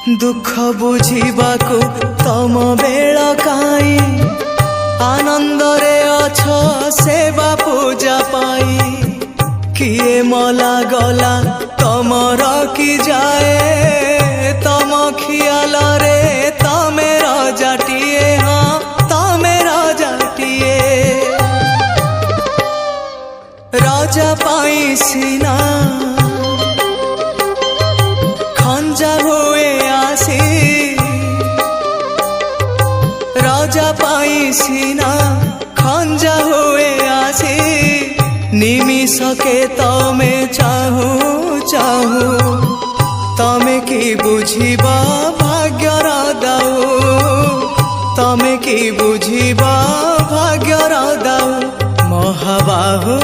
दुख बुझिबाकु तम बेल काई आनंद रे अछ सेवा पूजा पाई किए मला गला तम रखी जाए तम खियाल रे तमे रजाटिए हाँ तमे रजाटिए राजा पाई सिना खंजा हुए आसी राजा पाई सिना खंजा हुए आसी निमिषके तमे चाहू चाहू तमे की बुझिबा भाग्यर दाऊ तमे की बुझिबा भाग्यर दाऊ महाबाहु